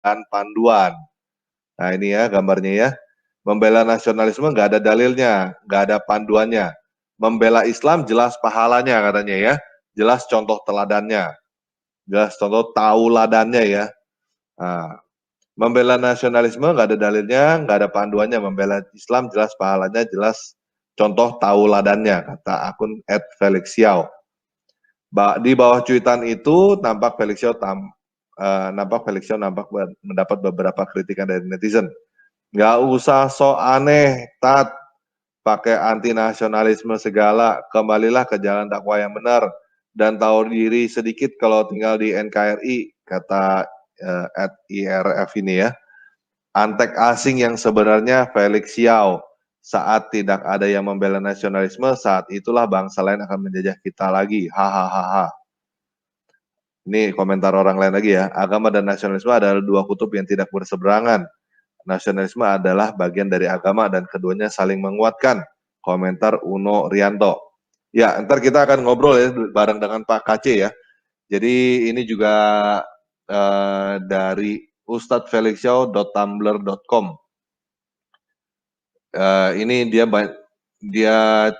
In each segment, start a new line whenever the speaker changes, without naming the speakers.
panduan. Nah ini ya gambarnya ya. Membela nasionalisme nggak ada dalilnya, nggak ada panduannya. Membela Islam jelas pahalanya katanya ya. Jelas contoh teladannya. Jelas contoh tauladannya ya. Nah, membela nasionalisme nggak ada dalilnya, nggak ada panduannya. Membela Islam jelas pahalanya, jelas contoh tauladannya, kata akun @felixxiao. Di bawah cuitan itu nampak Felixxiao mendapat beberapa kritikan dari netizen. Nggak usah sok aneh, Tat. Pakai anti nasionalisme segala. Kembalilah ke jalan dakwah yang benar. Dan tahu diri sedikit kalau tinggal di NKRI, kata @IRF ini ya. Antek asing yang sebenarnya Felixxiao. Saat tidak ada yang membela nasionalisme, saat itulah bangsa lain akan menjajah kita lagi. Hahaha. Ini komentar orang lain lagi ya. Agama dan nasionalisme adalah dua kutub yang tidak berseberangan. Nasionalisme adalah bagian dari agama dan keduanya saling menguatkan. Komentar Uno Rianto. Ya, ntar kita akan ngobrol ya bareng dengan Pak KC ya. Jadi ini juga dari ustadzfelixxiao.tumblr.com. Ini dia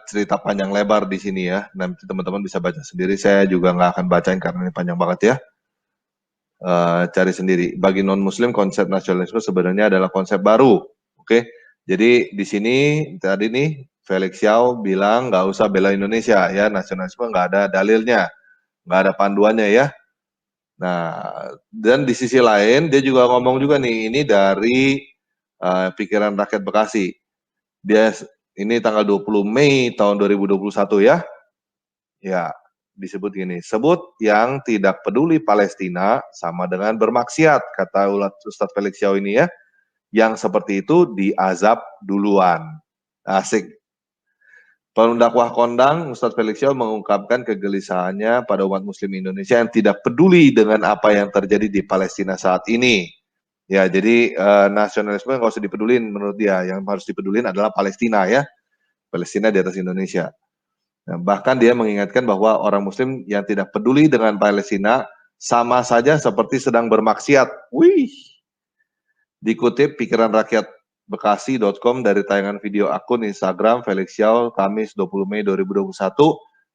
cerita panjang lebar di sini ya. Nanti teman-teman bisa baca sendiri. Saya juga nggak akan bacain karena ini panjang banget ya. Cari sendiri. Bagi non-Muslim konsep nasionalisme sebenarnya adalah konsep baru. Oke, jadi di sini tadi nih Felixxiao bilang nggak usah bela Indonesia ya, nasionalisme nggak ada dalilnya, nggak ada panduannya ya. Nah, dan di sisi lain dia juga ngomong juga nih, ini dari Pikiran Rakyat Bekasi. Dia ini tanggal 20 Mei tahun 2021 ya. Ya, disebut gini, sebut yang tidak peduli Palestina sama dengan bermaksiat, kata Ustadz Felixxiao ini ya, yang seperti itu diazab duluan. Asik. Pendakwah kondang Ustadz Felixxiao mengungkapkan kegelisahannya pada umat muslim Indonesia yang tidak peduli dengan apa yang terjadi di Palestina saat ini. Ya, jadi nasionalisme nggak usah dipedulin menurut dia, yang harus dipedulin adalah Palestina ya, Palestina di atas Indonesia. Nah, bahkan dia mengingatkan bahwa orang Muslim yang tidak peduli dengan Palestina sama saja seperti sedang bermaksiat. Wih. Dikutip Pikiran Rakyat Bekasi.com dari tayangan video akun Instagram Felixxiao Kamis 20 Mei 2021,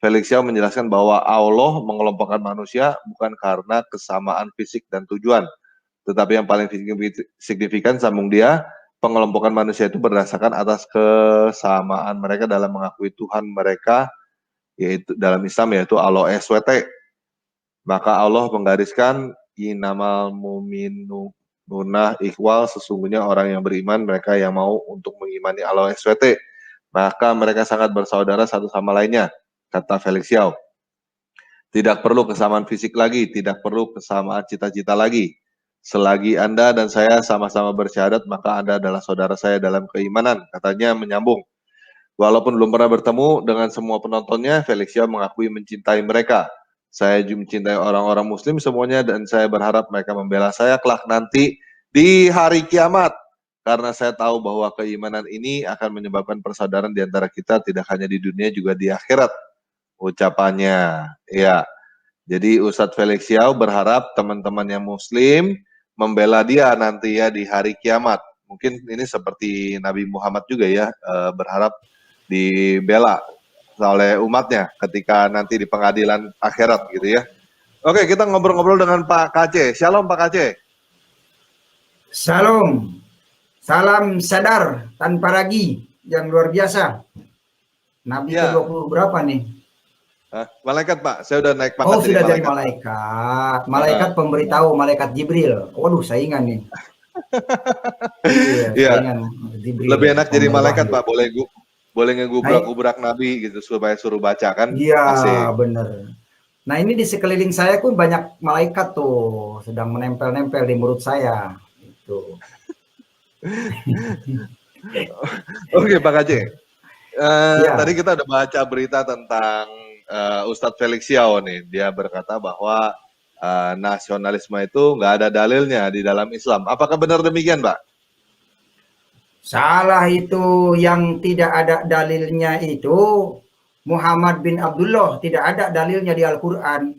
Felixxiao menjelaskan bahwa Allah mengelompokkan manusia bukan karena kesamaan fisik dan tujuan, tetapi yang paling signifikan sambung dia, pengelompokan manusia itu berdasarkan atas kesamaan mereka dalam mengakui Tuhan mereka, yaitu dalam Islam yaitu Allah SWT. Maka Allah menggariskan inamal mu'minuna ikhwal, sesungguhnya orang yang beriman mereka yang mau untuk mengimani Allah SWT. Maka mereka sangat bersaudara satu sama lainnya, kata Felixxiao. Tidak perlu kesamaan fisik lagi, tidak perlu kesamaan cita-cita lagi. Selagi Anda dan saya sama-sama bersyahadat, maka Anda adalah saudara saya dalam keimanan, katanya menyambung. Walaupun belum pernah bertemu dengan semua penontonnya, Felixxiao mengakui mencintai mereka. Saya juga mencintai orang-orang muslim semuanya dan saya berharap mereka membela saya kelak nanti di hari kiamat. Karena saya tahu bahwa keimanan ini akan menyebabkan persaudaraan di antara kita tidak hanya di dunia juga di akhirat. Ucapannya. Ya. Jadi Ustadz Felixxiao berharap teman-teman yang muslim membela dia nanti ya di hari kiamat. Mungkin ini seperti Nabi Muhammad juga ya, berharap dibela oleh umatnya ketika nanti di pengadilan akhirat gitu ya. Oke, kita ngobrol-ngobrol dengan Pak KC. Shalom Pak KC.
Shalom. Salam sadar tanpa ragi yang luar biasa. Nabi ya. ke-20 berapa nih?
Malaikat Pak, saya udah naik pangkat.
Oh, sudah jadi malaikat. Malaikat pemberitahu, malaikat Jibril. Waduh, saingan nih.
Iya, saingan Jibril. Lebih enak jadi malaikat Pak, boleh ngegubrak-gubrak Nabi gitu supaya suruh baca kan.
Iya, bener. Nah, ini di sekeliling saya pun banyak malaikat tuh sedang menempel-nempel di mulut saya. Itu.
Oke, Pak KC. Tadi kita udah baca berita tentang Ustadz Felixxiao nih. Dia berkata bahwa nasionalisme itu nggak ada dalilnya di dalam Islam. Apakah benar demikian, Pak?
Salah itu, yang tidak ada dalilnya itu Muhammad bin Abdullah, tidak ada dalilnya di Al-Quran.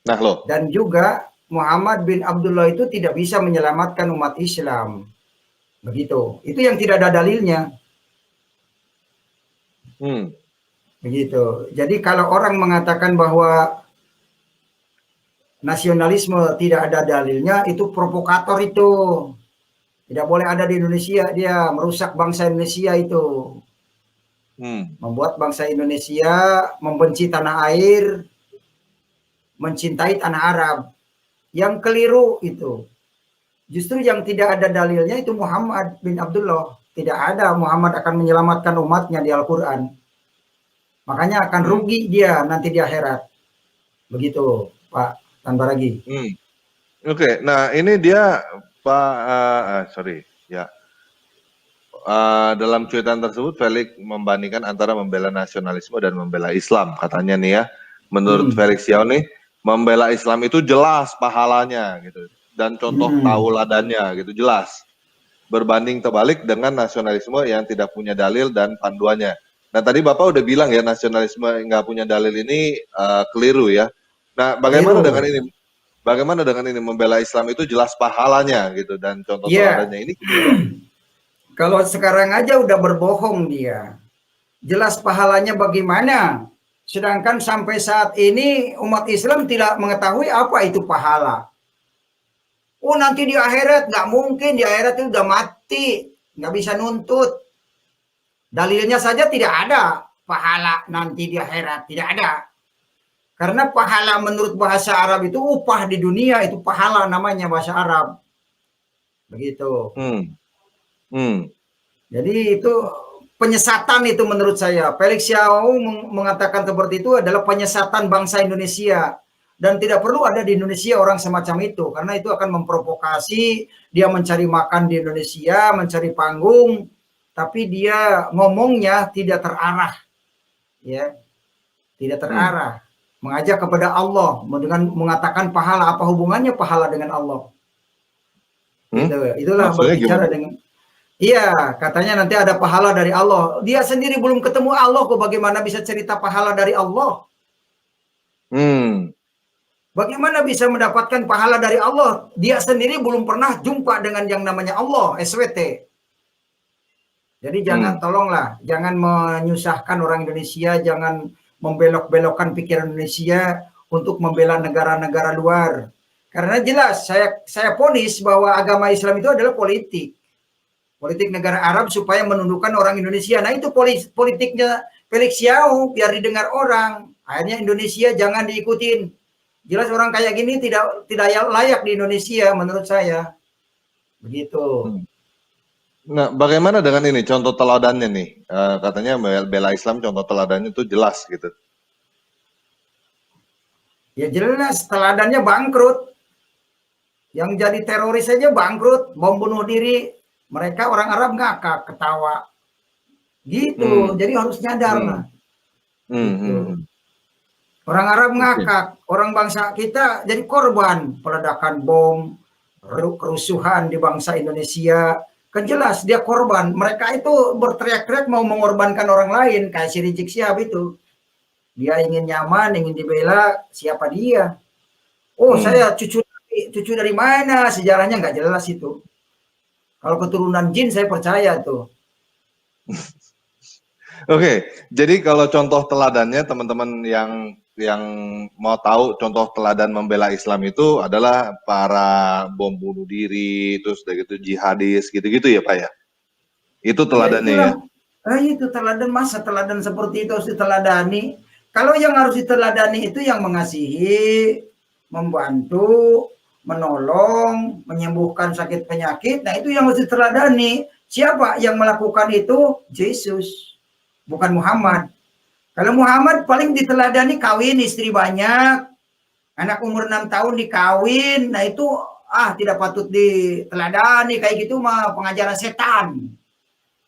Nah loh.
Dan juga Muhammad bin Abdullah itu tidak bisa menyelamatkan umat Islam. Begitu. Itu yang tidak ada dalilnya. Begitu. Jadi kalau orang mengatakan bahwa nasionalisme tidak ada dalilnya, itu provokator itu. Tidak boleh ada di Indonesia, dia merusak bangsa Indonesia itu. Membuat bangsa Indonesia membenci tanah air, mencintai tanah Arab. Yang keliru itu. Justru yang tidak ada dalilnya itu Muhammad bin Abdullah. Tidak ada Muhammad akan menyelamatkan umatnya di Al-Quran. Makanya akan rugi dia nanti di akhirat. Begitu, Pak Tanbaragi.
Oke, nah ini dia Pak, dalam cuitan tersebut Felix membandingkan antara membela nasionalisme dan membela Islam, katanya nih ya. Menurut Felix Xiao nih, membela Islam itu jelas pahalanya gitu, dan contoh tauladannya gitu jelas. Berbanding terbalik dengan nasionalisme yang tidak punya dalil dan panduannya. Nah tadi Bapak udah bilang ya nasionalisme nggak punya dalil ini keliru ya. Nah bagaimana dengan ini? Bagaimana dengan ini membela Islam itu jelas pahalanya gitu dan contoh teladannya ini gimana?
Kalau sekarang aja udah berbohong dia. Jelas pahalanya bagaimana? Sedangkan sampai saat ini umat Islam tidak mengetahui apa itu pahala. Oh nanti di akhirat, nggak mungkin, di akhirat itu udah mati, nggak bisa nuntut. Dalilnya saja tidak ada pahala nanti di akhirat, tidak ada. Karena pahala menurut bahasa Arab itu upah di dunia, itu pahala namanya bahasa Arab. Begitu. Jadi itu penyesatan itu menurut saya. Felix Xiao mengatakan seperti itu adalah penyesatan bangsa Indonesia. Dan tidak perlu ada di Indonesia orang semacam itu. Karena itu akan memprovokasi, dia mencari makan di Indonesia, mencari panggung. Tapi dia ngomongnya tidak terarah. Ya, tidak terarah. Mengajak kepada Allah. Dengan mengatakan pahala. Apa hubungannya pahala dengan Allah? Gitu. Itulah berbicara dengan... Iya, katanya nanti ada pahala dari Allah. Dia sendiri belum ketemu Allah, kok bagaimana bisa cerita pahala dari Allah? Bagaimana bisa mendapatkan pahala dari Allah? Dia sendiri belum pernah jumpa dengan yang namanya Allah, SWT. Jadi jangan, tolonglah, jangan menyusahkan orang Indonesia, jangan membelok-belokkan pikiran Indonesia untuk membela negara-negara luar. Karena jelas, saya ponis bahwa agama Islam itu adalah politik. Politik negara Arab supaya menundukkan orang Indonesia. Nah itu politiknya Felix Xiao, biar didengar orang. Akhirnya Indonesia jangan diikutin. Jelas orang kayak gini tidak layak di Indonesia menurut saya. Begitu.
Nah bagaimana dengan ini contoh teladannya nih? Katanya bela Islam contoh teladannya itu jelas gitu.
Ya jelas teladannya bangkrut. Yang jadi teroris saja bangkrut, bom bunuh diri. Mereka orang Arab ngakak, ketawa. Gitu, jadi harus nyadar lah. Gitu. Orang Arab ngakak, orang bangsa kita jadi korban peledakan bom, kerusuhan di bangsa Indonesia. Kan jelas dia korban. Mereka itu berteriak-teriak mau mengorbankan orang lain, kayak si Rizik Syihab itu. Dia ingin nyaman, ingin dibela, siapa dia? Oh, saya cucu dari mana? Sejarahnya nggak jelas itu. Kalau keturunan jin saya percaya tuh.
Oke, jadi kalau contoh teladannya teman-teman yang mau tahu contoh teladan membela Islam itu adalah para bom bunuh diri, terus udah gitu jihadis gitu-gitu ya Pak ya? Itu teladannya ya?
Itu teladan, masa teladan seperti itu harus diteladani. Kalau yang harus diteladani itu yang mengasihi, membantu, menolong, menyembuhkan sakit penyakit. Nah itu yang harus diteladani. Siapa yang melakukan itu? Yesus, bukan Muhammad. Kalau Muhammad paling diteladani kawin istri banyak, anak umur 6 tahun dikawin. Nah itu tidak patut diteladani, kayak gitu mah pengajaran setan.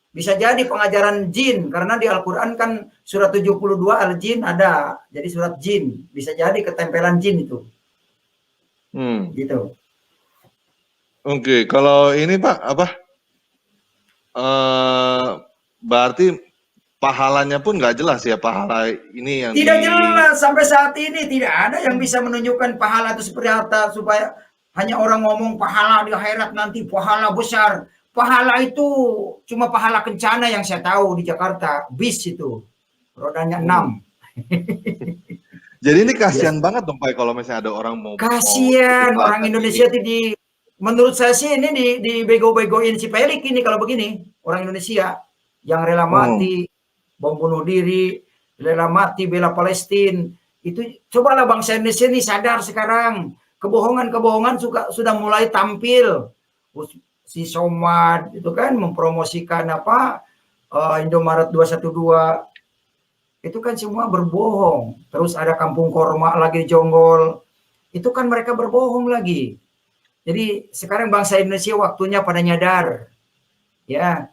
Bisa jadi pengajaran jin, karena di Al-Quran kan surat 72 Al-Jin ada. Jadi surat jin, bisa jadi ketempelan jin itu. Gitu.
Oke, kalau ini Pak, berarti pahalanya pun nggak jelas ya, pahala ini yang
Tidak jelas sampai saat ini, tidak ada yang bisa menunjukkan pahala itu seperti apa, supaya hanya orang ngomong pahala di akhirat nanti pahala besar. Pahala itu cuma pahala kencana yang saya tahu di Jakarta, bis itu rodanya 6.
Jadi ini kasihan banget dong Pak kalau misalnya ada orang mau
Kasihan orang Indonesia itu menurut saya sih ini di bego-begoin si Pelik ini kalau begini. Orang Indonesia yang rela mati, bom bunuh diri, rela mati bela Palestina. Itu cobalah bangsa Indonesia ini sadar sekarang. Kebohongan-kebohongan sudah mulai tampil. Si Somad itu kan mempromosikan apa Indomaret 212. Itu kan semua berbohong. Terus ada Kampung Korma lagi di Jonggol. Itu kan mereka berbohong lagi. Jadi sekarang bangsa Indonesia waktunya pada nyadar. Ya.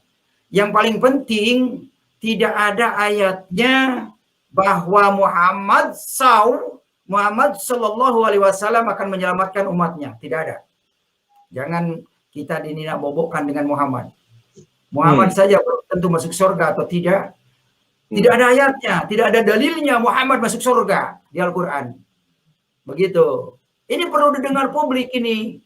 Yang paling penting tidak ada ayatnya bahwa Muhammad Sallallahu Alaihi Wasallam akan menyelamatkan umatnya. Tidak ada. Jangan kita dinina-bobokkan dengan Muhammad. Muhammad saja tentu masuk surga atau tidak. Tidak ada ayatnya, tidak ada dalilnya Muhammad masuk surga di Al-Quran. Begitu. Ini perlu didengar publik ini.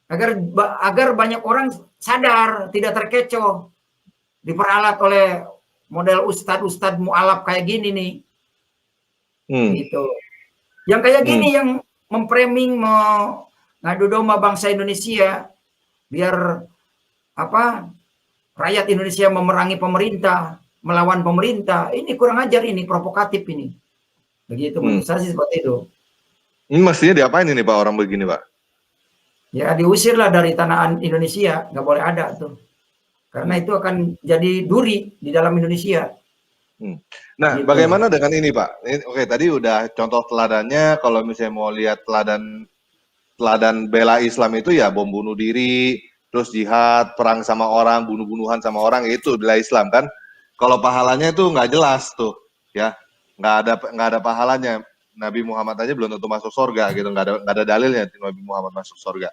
Agar banyak orang sadar, tidak terkecoh. Diperalat oleh model ustadz mu'alaf kayak gini nih. Gitu. Yang kayak gini yang memframing, ngadu domba bangsa Indonesia. Biar apa rakyat Indonesia memerangi pemerintah, melawan pemerintah. Ini kurang ajar, ini provokatif ini. Begitu menurut saya seperti itu.
Ini mestinya diapain ini Pak orang begini Pak? Ya
diusirlah dari tanah Indonesia, nggak boleh ada tuh. Karena itu akan jadi duri di dalam Indonesia.
Nah, gitu. Bagaimana dengan ini Pak? Oke, tadi udah contoh teladannya. Kalau misalnya mau lihat teladan bela Islam itu ya bom bunuh diri, terus jihad, perang sama orang, bunuh-bunuhan sama orang, itu bela Islam kan? Kalau pahalanya itu nggak jelas tuh, ya, nggak ada pahalanya. Nabi Muhammad aja belum tentu masuk surga gitu, nggak ada dalilnya Nabi Muhammad masuk surga.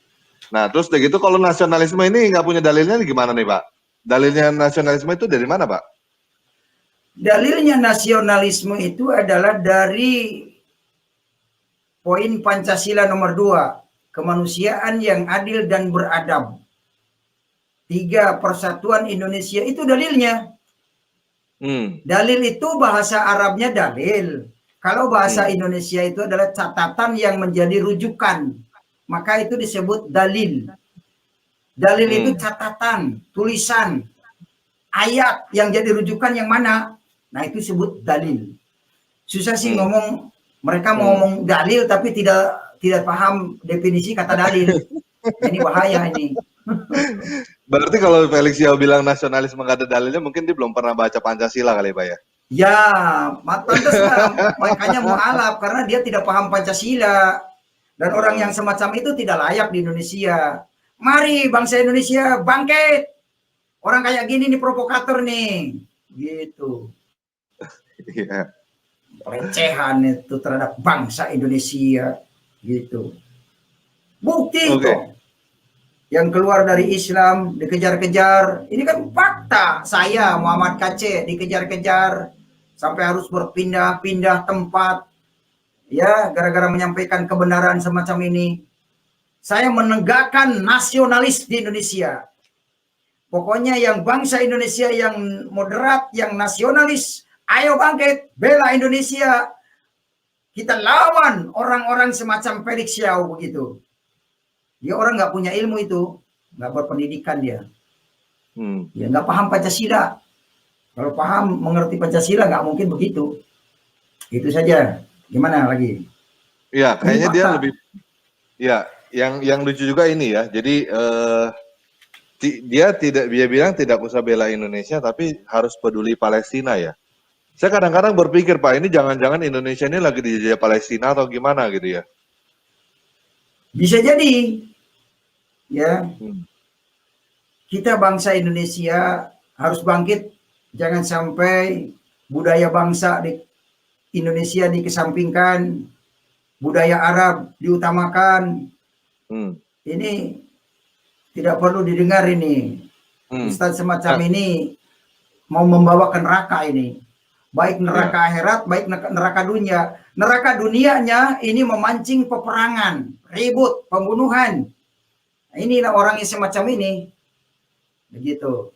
Nah, terus begitu kalau nasionalisme ini nggak punya dalilnya gimana nih Pak? Dalilnya nasionalisme itu dari mana Pak?
Dalilnya nasionalisme itu adalah dari poin Pancasila nomor 2, kemanusiaan yang adil dan beradab. 3, persatuan Indonesia, itu dalilnya. Dalil itu bahasa Arabnya dalil. Kalau bahasa Indonesia itu adalah catatan yang menjadi rujukan, maka itu disebut dalil. Dalil itu catatan, tulisan, ayat yang jadi rujukan yang mana? Nah itu disebut dalil. Susah sih ngomong, mereka mau ngomong dalil tapi tidak paham definisi kata dalil. Ini bahaya ini.
Berarti kalau Felix Yao bilang nasionalisme nggak ada dalilnya, mungkin dia belum pernah baca Pancasila kali Pak ya?
Ya, makanya mu'alaf karena dia tidak paham Pancasila. Dan orang yang semacam itu tidak layak di Indonesia. Mari bangsa Indonesia bangkit. Orang kayak gini nih provokator nih. Gitu.
Iya.
Pelecehan itu terhadap bangsa Indonesia. Gitu. Bukti itu. Yang keluar dari Islam dikejar-kejar. Ini kan fakta. Saya Muhammad KC dikejar-kejar sampai harus berpindah-pindah tempat. Ya, gara-gara menyampaikan kebenaran semacam ini. Saya menegakkan nasionalis di Indonesia. Pokoknya yang bangsa Indonesia yang moderat, yang nasionalis, ayo bangkit, bela Indonesia. Kita lawan orang-orang semacam Felix Yao begitu. Dia orang nggak punya ilmu itu, nggak berpendidikan dia. Ya nggak paham Pancasila. Kalau paham, mengerti Pancasila nggak mungkin begitu. Itu saja. Gimana lagi?
Iya, kayaknya dia lebih. Ya, yang lucu juga ini ya. Jadi dia bilang tidak usah bela Indonesia, tapi harus peduli Palestina ya. Saya kadang-kadang berpikir Pak, ini jangan-jangan Indonesia ini lagi dijajah Palestina atau gimana gitu ya?
Bisa jadi. Ya, kita bangsa Indonesia harus bangkit, jangan sampai budaya bangsa di Indonesia dikesampingkan, budaya Arab diutamakan. Ini tidak perlu didengar ini. Ustadz semacam ini mau membawa ke neraka ini. Baik neraka akhirat, baik neraka dunia. Neraka dunianya ini memancing peperangan, ribut, pembunuhan. Inilah orang yang semacam ini. Begitu.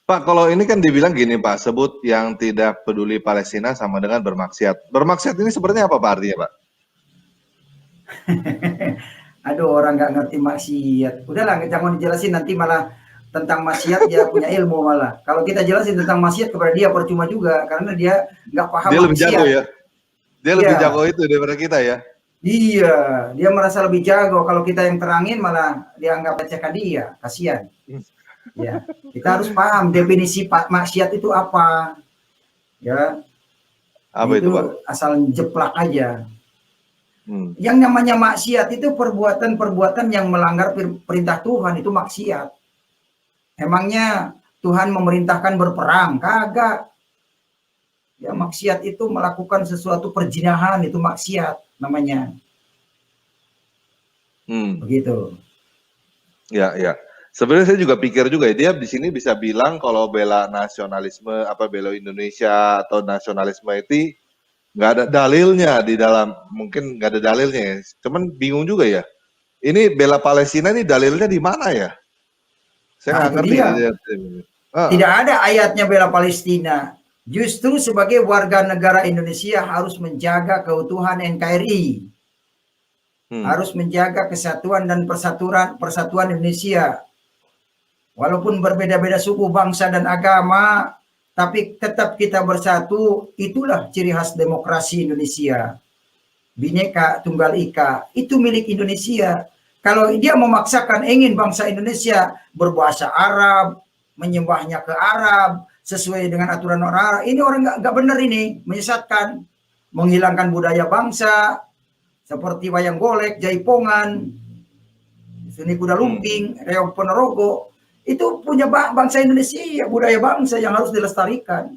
Pak, kalau ini kan dibilang gini Pak, sebut yang tidak peduli Palestina sama dengan bermaksiat. Bermaksiat ini sebenarnya apa Pak artinya Pak?
Aduh, orang nggak ngerti maksiat. Udahlah, jangan dijelasin, nanti malah tentang maksiat dia punya ilmu malah. Kalau kita jelasin tentang maksiat kepada dia percuma juga, karena dia nggak paham
Dia lebih
maksiat.
jago ya? Dia lebih jago itu daripada kita ya?
Iya, dia merasa lebih jago. Kalau kita yang terangin malah dianggap lecehkan dia, kasihan. Ya, kita harus paham definisi maksiat itu apa. Ya.
Apa itu Pak?
Asal jeplak aja. Yang namanya maksiat itu perbuatan-perbuatan yang melanggar perintah Tuhan, itu maksiat. Emangnya Tuhan memerintahkan berperang? Kagak. Ya, maksiat itu melakukan sesuatu perzinahan, itu maksiat namanya. Begitu.
Ya, ya. Sebenarnya saya juga pikir juga dia di sini bisa bilang kalau bela nasionalisme, bela Indonesia atau nasionalisme itu nggak ada dalilnya di dalam, mungkin nggak ada dalilnya ya. Cuman bingung juga ya. Ini bela Palestina ini dalilnya di mana ya? Saya nggak ngerti.
Tidak ada ayatnya bela Palestina. Justru sebagai warga negara Indonesia harus menjaga keutuhan NKRI. Harus menjaga kesatuan dan persatuan Indonesia. Walaupun berbeda-beda suku, bangsa, dan agama, tapi tetap kita bersatu. Itulah ciri khas demokrasi Indonesia. Bhinneka Tunggal Ika, itu milik Indonesia. Kalau dia memaksakan ingin bangsa Indonesia berbahasa Arab, menyembahnya ke Arab, sesuai dengan aturan orang Arab, ini orang nggak benar, ini menyesatkan, menghilangkan budaya bangsa, seperti wayang golek, jaipongan, seni kuda lumping, reog ponorogo, itu punya bangsa Indonesia, budaya bangsa yang harus dilestarikan.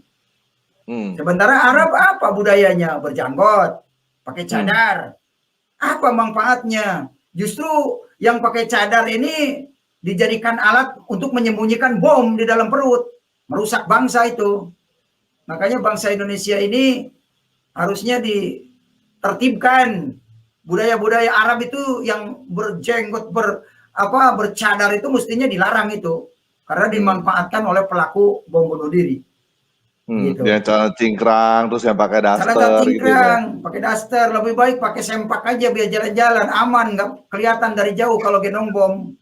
Sementara Arab apa budayanya? Berjanggot, pakai cadar. Apa manfaatnya? Justru yang pakai cadar ini dijadikan alat untuk menyembunyikan bom di dalam perut, merusak bangsa itu. Makanya bangsa Indonesia ini harusnya ditertibkan. Budaya-budaya Arab itu yang berjenggot, bercadar itu mestinya dilarang itu, karena dimanfaatkan oleh pelaku bom bunuh diri.
Gitu. Yang celana cingkrang, terus yang pakai daster.
Celana cingkrang, gitu, pakai daster, lebih baik pakai sempak aja biar jalan-jalan aman, nggak kelihatan dari jauh kalau gendong bom.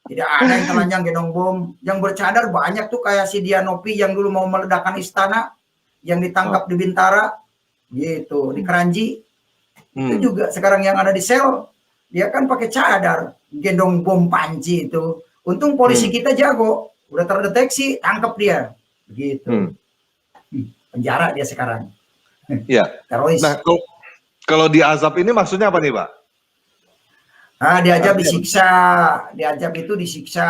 Tidak ada yang telanjang gendong bom. Yang bercadar banyak tuh, kayak si Dianopi yang dulu mau meledakkan istana, yang ditangkap di Bintara, gitu, di Keranji. Itu juga sekarang yang ada di sel, dia kan pakai cadar, gendong bom panci itu. Untung polisi kita jago, udah terdeteksi, tangkap dia. Begitu. Penjara dia sekarang.
Iya.
Teroris.
Nah, kalau diazab ini maksudnya apa nih, Pak?
Diazab disiksa. Diazab itu disiksa.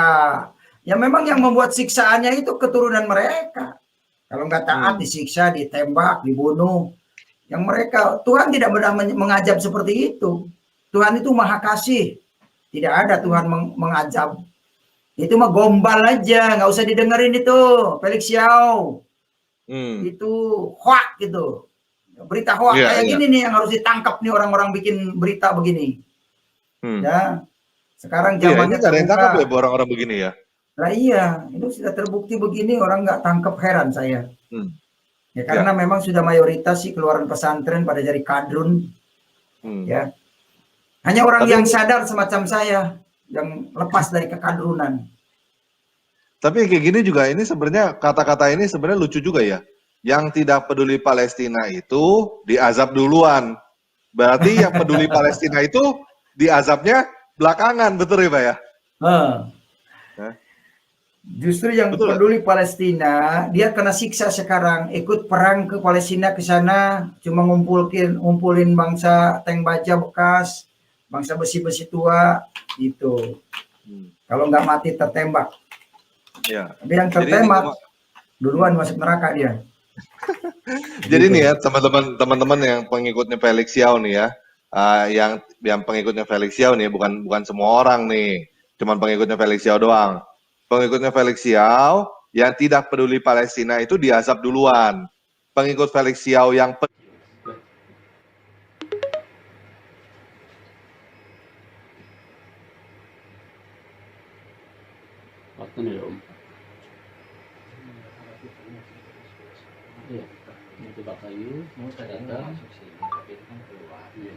Ya memang yang membuat siksaannya itu keturunan mereka. Kalau nggak taat disiksa, ditembak, dibunuh. Yang mereka, Tuhan tidak pernah mengazab seperti itu. Tuhan itu maha kasih. Tidak ada Tuhan mengazab. Itu mah gombal aja, nggak usah didengerin itu, Felix Xiao. Itu hoak gitu. Berita hoak kayak gini nih yang harus ditangkap nih orang-orang bikin berita begini. Ya. Sekarang zamannya
ini ada yang tangkap ya orang-orang begini ya.
Nah iya, itu sudah terbukti begini, orang nggak tangkap, heran saya. Ya karena memang sudah mayoritas sih keluaran pesantren pada jadi kadrun. Ya. Hanya orang yang sadar semacam saya yang lepas dari kekadrunan.
Tapi kayak gini juga, ini sebenarnya kata-kata ini sebenarnya lucu juga ya. Yang tidak peduli Palestina itu diazab duluan. Berarti yang peduli Palestina itu diazabnya belakangan, betul ya Pak ya?
Justru yang peduli Palestina, dia kena siksa sekarang. Ikut perang ke Palestina, ke sana cuma ngumpulin bangsa tank baja bekas, bangsa besi-besi tua, gitu. Kalau nggak mati tertembak.
Ya.
Tapi yang tertembak duluan masuk neraka dia.
Jadi nih ya teman-teman yang pengikutnya Felix Xiao nih ya, yang pengikutnya Felix Xiao nih, bukan semua orang nih, cuman pengikutnya Felix Xiao doang. Pengikutnya Felix Xiao yang tidak peduli Palestina itu diazab duluan. Pengikut Felix Xiao yang
Waktu nih Om. Iya, mau coba kayu, mau datang. Iya.